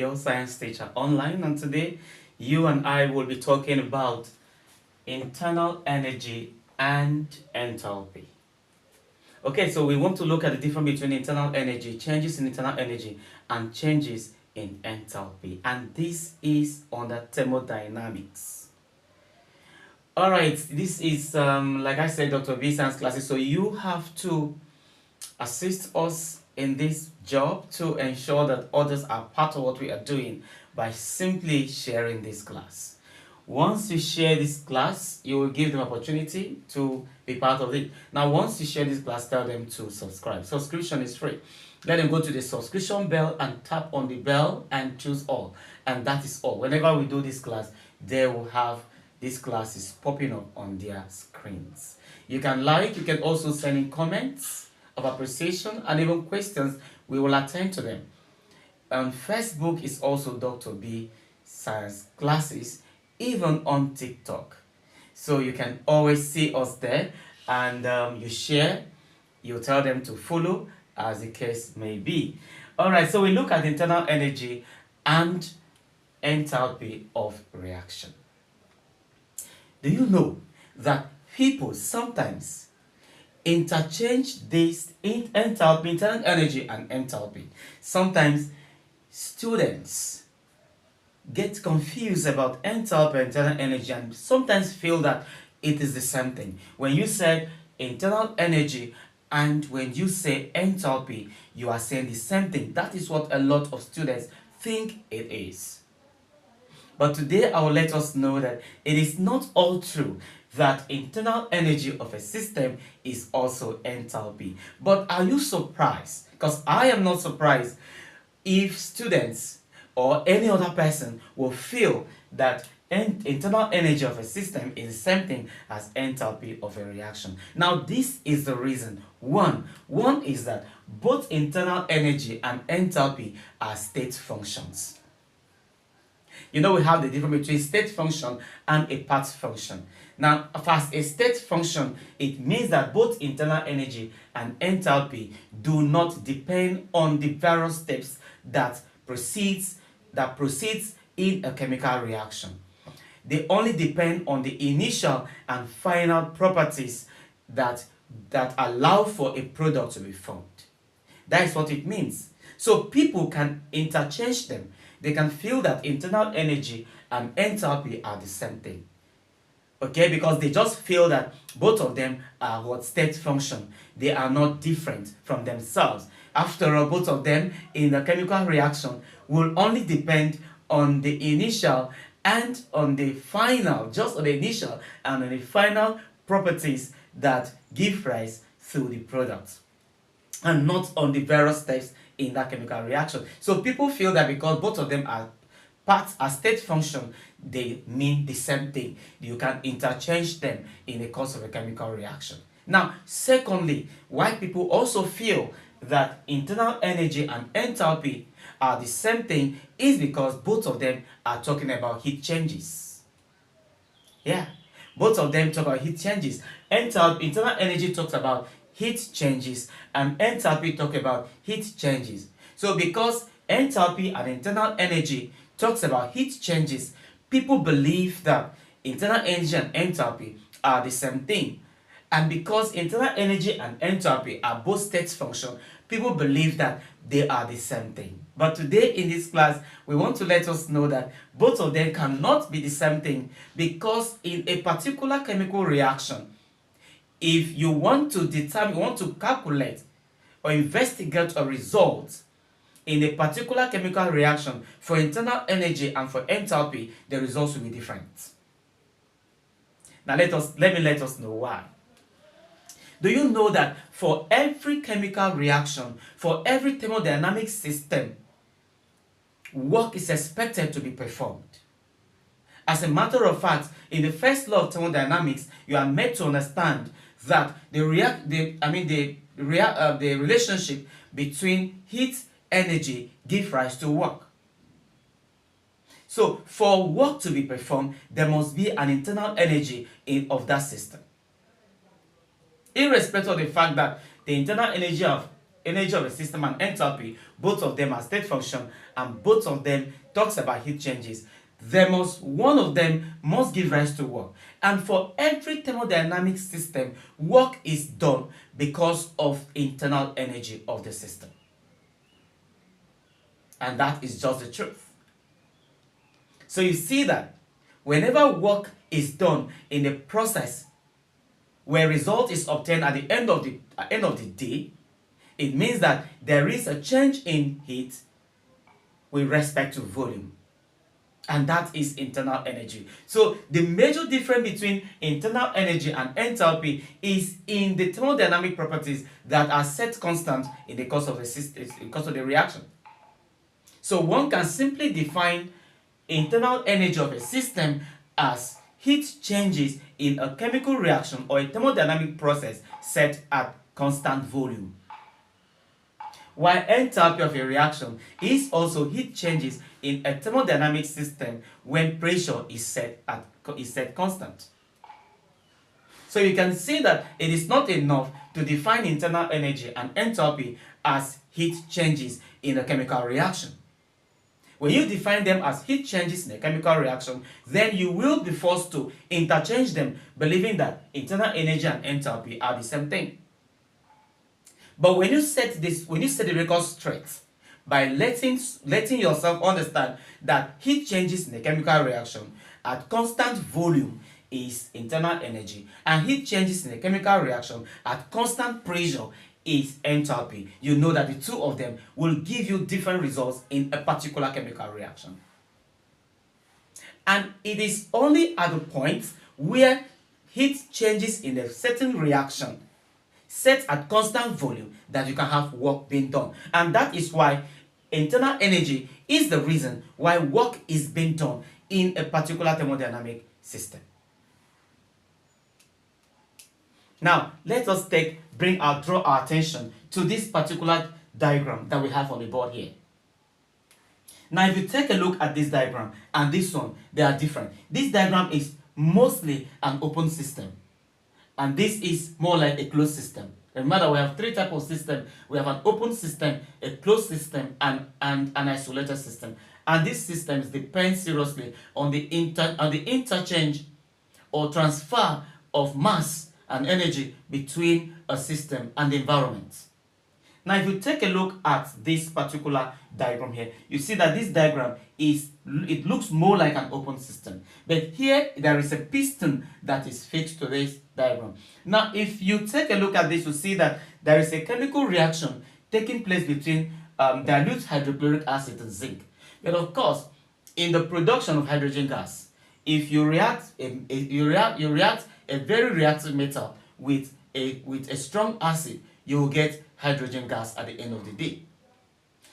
your science teacher online, and today you and I will be talking about internal energy and enthalpy. Okay, so we want to look at the difference between internal energy, changes in internal energy, and changes in enthalpy, and this is under thermodynamics. Alright, this is like I said, Dr. V science classes, so you have to assist us in this job to ensure that others are part of what we are doing by simply sharing this class. Once you share this class, you will give them opportunity to be part of it. Now, once you share this class, tell them to subscribe. Subscription is free. Let them go to the subscription bell and tap on the bell and choose all. And that is all. Whenever we do this class, they will have these classes popping up on their screens. You can like, you can also send in comments of appreciation and even questions. We will attend to them. On Facebook is also Dr. B Science Classes, even on TikTok. So you can always see us there, and you share, you tell them to follow, as the case may be. Alright, so we look at internal energy and enthalpy of reaction. Do you know that people sometimes interchange this enthalpy, internal energy and enthalpy? Sometimes students get confused about enthalpy and internal energy and sometimes feel that it is the same thing. When you say internal energy and when you say enthalpy, you are saying the same thing. That is what a lot of students think it is. But today I will let us know that it is not all true that internal energy of a system is also enthalpy. But are you surprised? Because I am not surprised if students or any other person will feel that internal energy of a system is the same thing as enthalpy of a reaction. Now this is the reason. One is that both internal energy and enthalpy are state functions. You know, we have the difference between state function and a path function. Now, as a state function, it means that both internal energy and enthalpy do not depend on the various steps that proceeds in a chemical reaction. They only depend on the initial and final properties that allow for a product to be formed. That is what it means. So people can interchange them. They can feel that internal energy and enthalpy are the same thing. Okay, because they just feel that both of them are what state function. They are not different from themselves. After all, both of them in a chemical reaction will only depend on the initial and on the final, just on the initial and on the final properties that give rise to the product, and not on the various steps in that chemical reaction. So people feel that because both of them are state function, they mean the same thing. You can interchange them in the course of a chemical reaction. Now, secondly, why people also feel that internal energy and enthalpy are the same thing is because both of them are talking about heat changes. Yeah, both of them talk about heat changes. Internal energy talks about heat changes and enthalpy talk about heat changes. So because enthalpy and internal energy talks about heat changes, people believe that internal energy and enthalpy are the same thing. And because internal energy and enthalpy are both state functions, people believe that they are the same thing. But today in this class, we want to let us know that both of them cannot be the same thing, because in a particular chemical reaction, if you want to determine, you want to calculate or investigate a result in a particular chemical reaction for internal energy and for enthalpy, the results will be different. Now let me let us know why. Do you know that for every chemical reaction, for every thermodynamic system, work is expected to be performed? As a matter of fact, in the first law of thermodynamics, you are made to understand that the relationship between heat energy gives rise to work. So for work to be performed, there must be an internal energy of that system. Irrespective of the fact that the internal energy of energy of a system and enthalpy, both of them are state function, and both of them talks about heat changes, one of them must give rise to work. And for every thermodynamic system, work is done because of internal energy of the system. And that is just the truth. So you see that whenever work is done in a process where result is obtained at the end of the day, it means that there is a change in heat with respect to volume. And that is internal energy. So the major difference between internal energy and enthalpy is in the thermodynamic properties that are set constant in the course of the system, in the course of the reaction. So one can simply define internal energy of a system as heat changes in a chemical reaction or a thermodynamic process set at constant volume. While enthalpy of a reaction is also heat changes in a thermodynamic system when pressure is set constant. So you can see that it is not enough to define internal energy and enthalpy as heat changes in a chemical reaction. When you define them as heat changes in a chemical reaction, then you will be forced to interchange them, believing that internal energy and enthalpy are the same thing. But when you set the record straight, by letting yourself understand that heat changes in a chemical reaction at constant volume is internal energy, and heat changes in a chemical reaction at constant pressure is enthalpy, you know that the two of them will give you different results in a particular chemical reaction. And it is only at the point where heat changes in a certain reaction set at constant volume that you can have work being done. And that is why internal energy is the reason why work is being done in a particular thermodynamic system. Now, let us draw our attention to this particular diagram that we have on the board here. Now, if you take a look at this diagram and this one, they are different. This diagram is mostly an open system, and this is more like a closed system. Remember, we have three types of system. We have an open system, a closed system, and an isolated system. And these systems depend seriously on the interchange or transfer of mass and energy between a system and the environment. Now, if you take a look at this particular diagram here, you see that this diagram it looks more like an open system. But here, there is a piston that is fixed to this diagram. Now, if you take a look at this, you see that there is a chemical reaction taking place between dilute hydrochloric acid and zinc. But of course, in the production of hydrogen gas, if you react a very reactive metal with a strong acid, you will get hydrogen gas at the end of the day.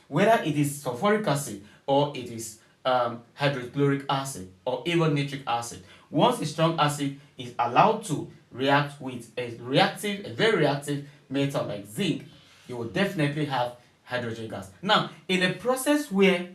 Whether it is sulfuric acid or it is hydrochloric acid or even nitric acid, once a strong acid is allowed to react with a very reactive metal like zinc, you will definitely have hydrogen gas. Now, in a process where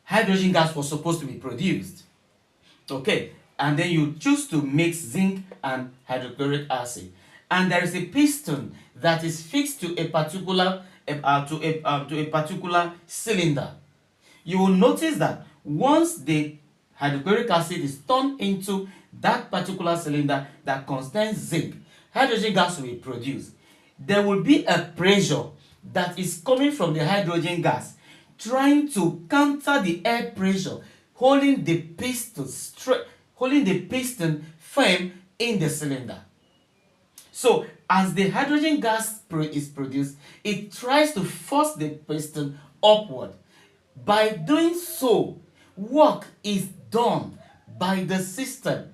hydrogen gas was supposed to be produced, okay, and then you choose to mix zinc and hydrochloric acid, and there is a piston that is fixed to a particular cylinder, you will notice that once the hydrochloric acid is turned into that particular cylinder that contains zinc, hydrogen gas will be produced. There will be a pressure that is coming from the hydrogen gas trying to counter the air pressure, holding the piston firm in the cylinder. So, as the hydrogen gas is produced, it tries to force the piston upward. By doing so, work is done by the system,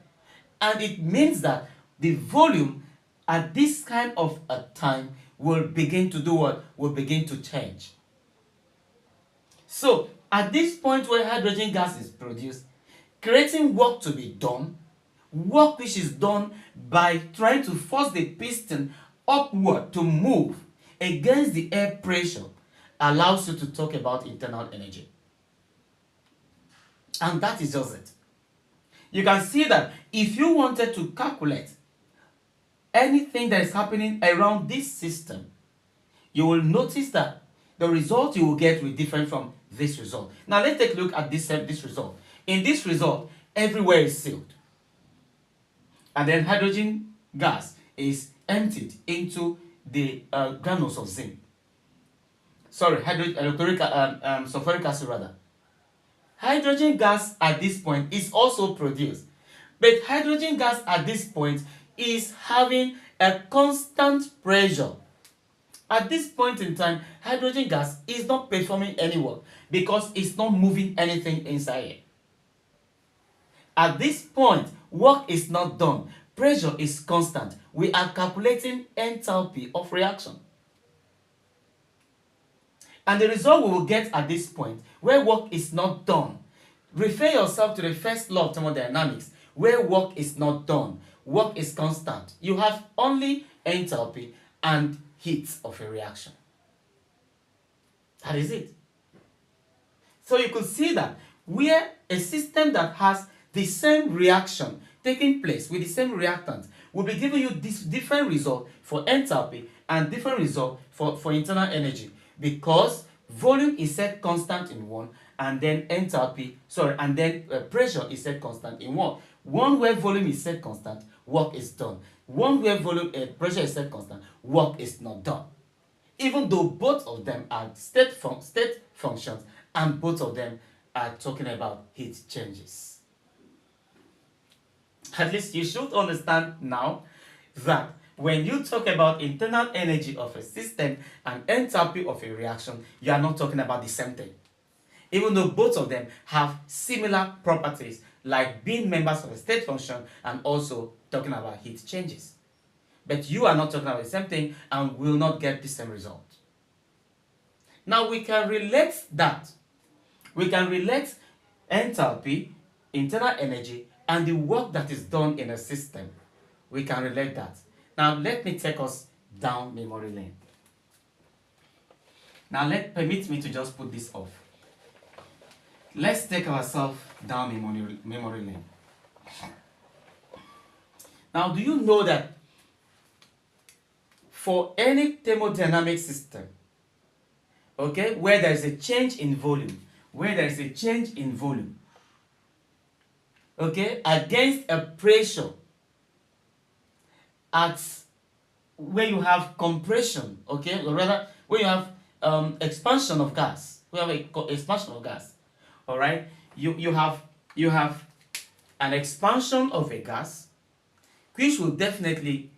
and it means that the volume at this kind of a time will begin to do what? Will begin to change. So, at this point where hydrogen gas is produced, creating work to be done, work which is done by trying to force the piston upward to move against the air pressure, allows you to talk about internal energy. And that is just it. You can see that if you wanted to calculate anything that is happening around this system, you will notice that the result you will get will differ from this result. Now let's take a look at this result. In this result, everywhere is sealed. And then hydrogen gas is emptied into the granules of zinc. Sorry, sulfuric acid rather. Hydrogen gas at this point is also produced. But hydrogen gas at this point is having a constant pressure. At this point in time, hydrogen gas is not performing any work because it's not moving anything inside it. At this point, work is not done. Pressure is constant. We are calculating enthalpy of reaction. And the result we will get at this point, where work is not done, refer yourself to the first law of thermodynamics, where work is not done. Work is constant. You have only enthalpy and heat of a reaction. That is it. So you could see that where a system that has the same reaction taking place with the same reactant will be giving you this different result for enthalpy and different result for internal energy, because volume is set constant in one, and then pressure is set constant in one. One where volume is set constant, work is done. One where pressure is set constant, work is not done. Even though both of them are state functions and both of them are talking about heat changes. At least you should understand now that when you talk about internal energy of a system and enthalpy of a reaction, you are not talking about the same thing. Even though both of them have similar properties, like being members of a state function and also talking about heat changes. But you are not talking about the same thing and will not get the same result. Now we can relate that. We can relate enthalpy, internal energy, and the work that is done in a system. We can relate that. Now let me take us down memory lane. Now permit me to just put this off. Let's take ourselves down memory lane. Now, do you know that for any thermodynamic system, okay, where there is a change in volume, okay, against a pressure at where you have compression, okay, or rather where you have expansion of gas, all right, you have an expansion of a gas, which will definitely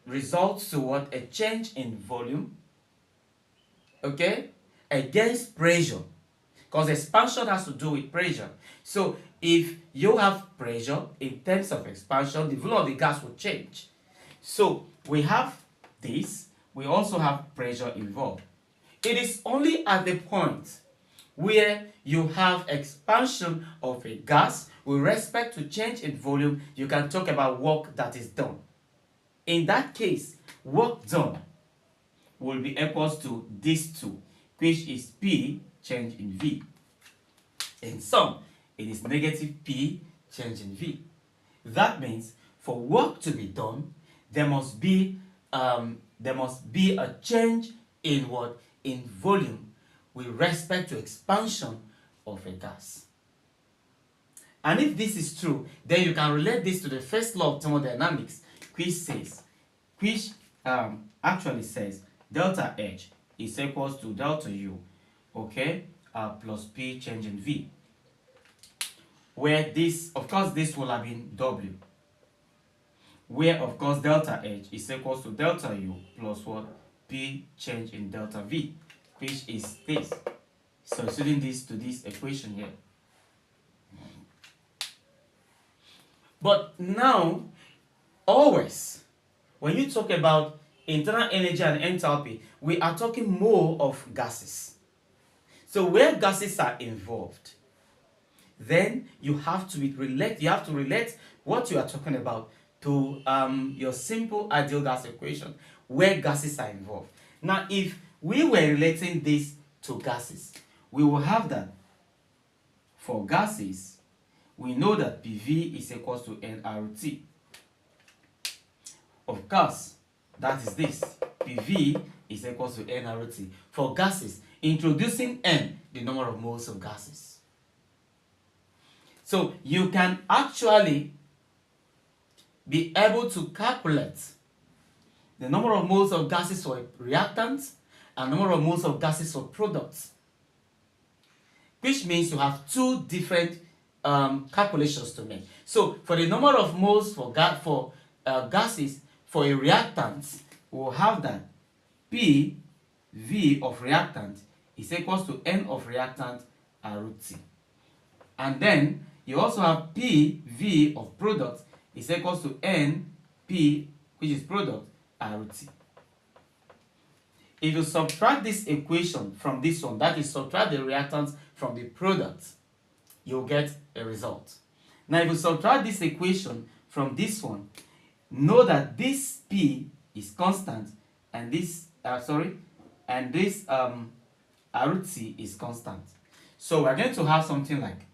result toward a change in volume, okay, against pressure, because expansion has to do with pressure. So if you have pressure in terms of expansion, the volume of the gas will change. So we have this, we also have pressure involved. It is only at the point where you have expansion of a gas with respect to change in volume, you can talk about work that is done. In that case, work done will be equals to these two, which is P change in V. In sum, it is negative P change in V. That means for work to be done, there must be a change in what? In volume with respect to expansion of a gas. And if this is true, then you can relate this to the first law of thermodynamics, which actually says delta H is equals to delta U, okay, plus P change in V. Where this, of course, this will have been W. Where, of course, delta H is equals to delta U plus what? P change in delta V, which is this. Substituting this to this equation here. But now, always, when you talk about internal energy and enthalpy, we are talking more of gases. So where gases are involved, then you have to relate what you are talking about to your simple ideal gas equation, where gases are involved. Now, if we were relating this to gases, we will have that for gases, we know that PV is equals to nRT. Of course, that is this. PV is equal to nRT. For gases, introducing N, the number of moles of gases. So you can actually be able to calculate the number of moles of gases for reactants and number of moles of gases for products, which means you have two different calculations to make. So for the number of moles for gases for a reactant, we'll have that P V of reactant is equals to N of reactant root T. And then you also have P V of product is equals to N P, which is product, root T. If you subtract this equation from this one, that is subtract the reactants from the product, you'll get a result. Now if you subtract this equation from this one, know that this P is constant and this root T is constant. So we're going to have something like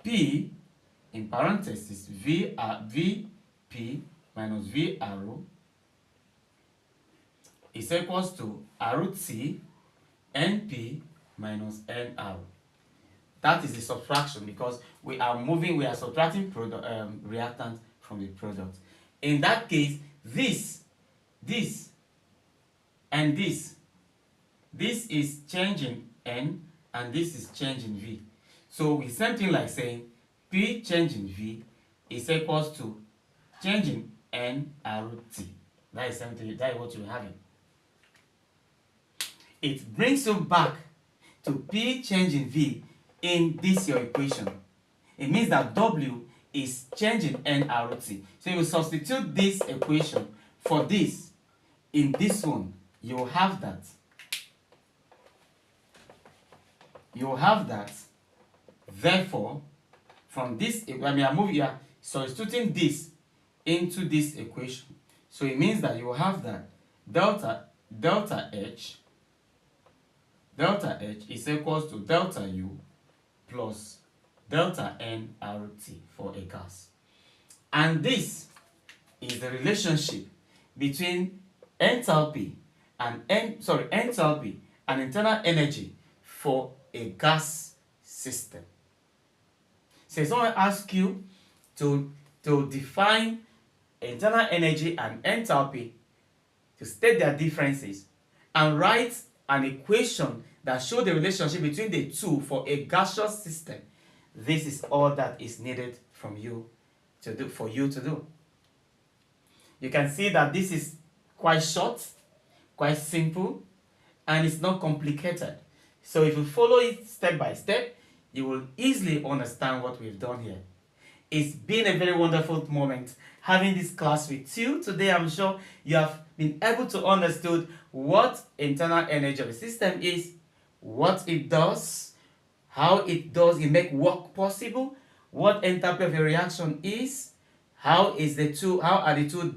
P in parentheses Vp minus V arrow is equals to root T Np minus N arrow. That is the subtraction because we are subtracting reactant from the product. In that case, this and this is changing N and this is changing V. So it's something like saying P changing V is equals to changing N root T. That is what you're having. It brings you back to P changing V in this your equation. It means that W is changing N root T. So you substitute this equation for this in this one. You have that. Therefore, from this, I'm substituting this into this equation. So it means that you have that delta H is equals to delta U plus delta N RT for a gas. And this is the relationship between enthalpy and internal energy for a gas system. So if someone asks you to define internal energy and enthalpy, to state their differences, and write an equation that shows the relationship between the two for a gaseous system, this is all that is needed from you to do. You can see that this is quite short, quite simple, and it's not complicated. So if you follow it step by step, you will easily understand what we've done here. It's been a very wonderful moment having this class with you. Today I'm sure you have been able to understand what internal energy of a system is, what it does, how it make work possible, what enthalpy of a reaction is, how are the two